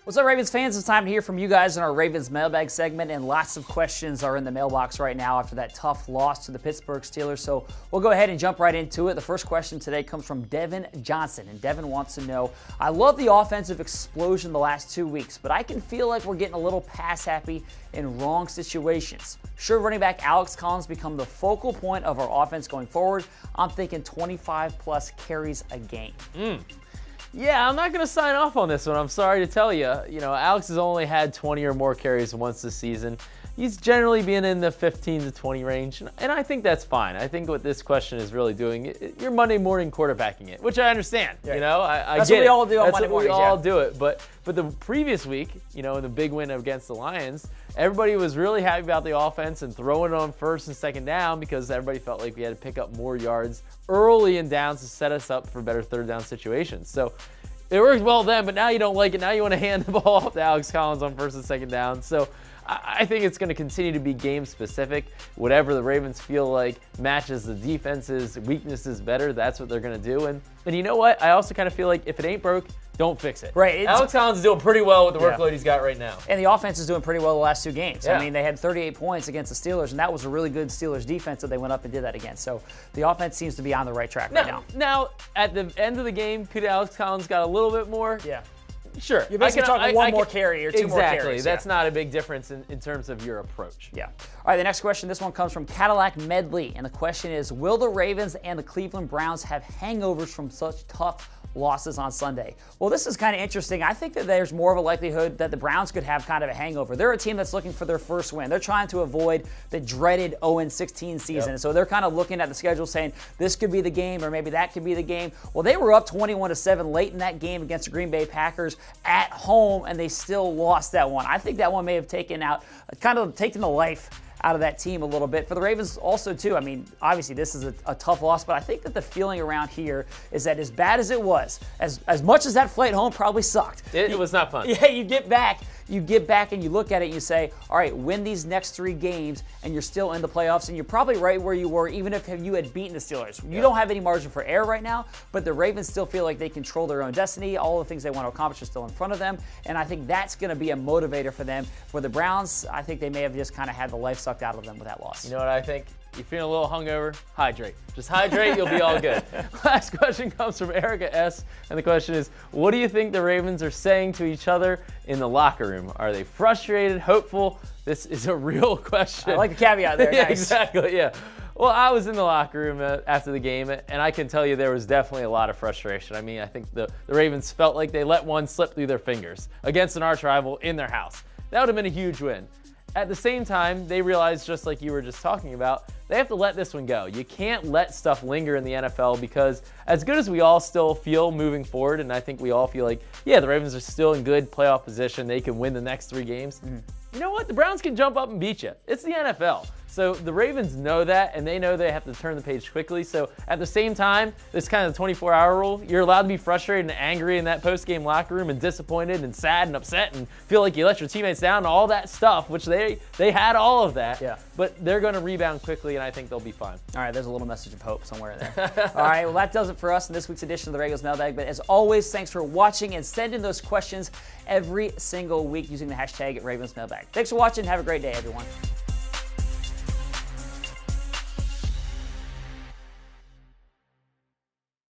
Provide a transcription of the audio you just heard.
What's up, Ravens fans? It's time to hear from you guys in our Ravens Mailbag segment, and lots of questions are in the mailbox right now after that tough loss to the Pittsburgh Steelers, so we'll go ahead and jump right into it. The first question today comes from Devin Johnson, and Devin wants to know, I love the offensive explosion the last 2 weeks, but I can feel like we're getting a little pass-happy in wrong situations. Should running back Alex Collins become the focal point of our offense going forward? I'm thinking 25-plus carries a game. Yeah, I'm not going to sign off on this one. I'm sorry to tell you. You know, Alex has only had 20 or more carries once this season. He's generally been in the 15 to 20 range, and I think that's fine. I think what this question is really doing, you're Monday morning quarterbacking it, which I understand. Yeah. You know, I that's get what we it. all do on that's Monday mornings. We all do it. But the previous week, you know, in the big win against the Lions, everybody was really happy about the offense and throwing it on first and second down because everybody felt like we had to pick up more yards early in downs to set us up for better third down situations. So it worked well then, but now you don't like it. Now you want to hand the ball off to Alex Collins on first and second down. So I think it's going to continue to be game specific. Whatever the Ravens feel like matches the defense's weaknesses better, that's what they're going to do. And you know what? I also kind of feel like if it ain't broke, don't fix it. Right. Alex Collins is doing pretty well with the workload he's got right now. And the offense is doing pretty well the last 2 games. Yeah. I mean, they had 38 points against the Steelers, and that was a really good Steelers defense that they went up and did that against. So the offense seems to be on the right track right now. Now, at the end of the game, could Alex Collins got a little bit more? Yeah. Sure. You're basically talking one more carry or 2 more carries. Exactly. That's not a big difference in terms of your approach. Yeah. All right, the next question, this one comes from Cadillac Medley, and the question is, will the Ravens and the Cleveland Browns have hangovers from such tough losses on Sunday? Well, this is kind of interesting. I think that there's more of a likelihood that the Browns could have kind of a hangover. They're a team that's looking for their first win. They're trying to avoid the dreaded 0-16 season. Yep. So they're kind of looking at the schedule saying this could be the game or maybe that could be the game. Well, they were up 21-7 late in that game against the Green Bay Packers at home, and they still lost that one. I think that one may have taken the life out of that team a little bit. For the Ravens also, too, I mean, obviously this is a tough loss, but I think that the feeling around here is that as bad as it was, as much as that flight home probably sucked. It was not fun. Yeah, you get back and you look at it and you say, all right, win these next 3 games and you're still in the playoffs and you're probably right where you were even if you had beaten the Steelers. You don't have any margin for error right now, but the Ravens still feel like they control their own destiny. All the things they want to accomplish are still in front of them, and I think that's going to be a motivator for them. For the Browns, I think they may have just kind of had the life sucked out of them with that loss. You know what I think? You're feeling a little hungover, hydrate. Just hydrate, you'll be all good. Last question comes from Erica S., and the question is, what do you think the Ravens are saying to each other in the locker room? Are they frustrated, hopeful? This is a real question. I like the caveat there. Yeah, nice. exactly, yeah. Well, I was in the locker room after the game, and I can tell you there was definitely a lot of frustration. I mean, I think the Ravens felt like they let one slip through their fingers against an arch rival in their house. That would have been a huge win. At the same time, they realized, just like you were just talking about, they have to let this one go. You can't let stuff linger in the NFL because as good as we all still feel moving forward, and I think we all feel like, yeah, the Ravens are still in good playoff position. They can win the next 3 games. You know what? The Browns can jump up and beat you. It's the NFL. So the Ravens know that, and they know they have to turn the page quickly. So at the same time, this kind of 24-hour rule, you're allowed to be frustrated and angry in that post-game locker room and disappointed and sad and upset and feel like you let your teammates down and all that stuff, which they had all of that. Yeah. But they're going to rebound quickly, and I think they'll be fine. All right, there's a little message of hope somewhere in there. All right, well, that does it for us in this week's edition of the Ravens Mailbag. But as always, thanks for watching and send in those questions every single week using the hashtag #RavensMailbag. Thanks for watching. Have a great day, everyone.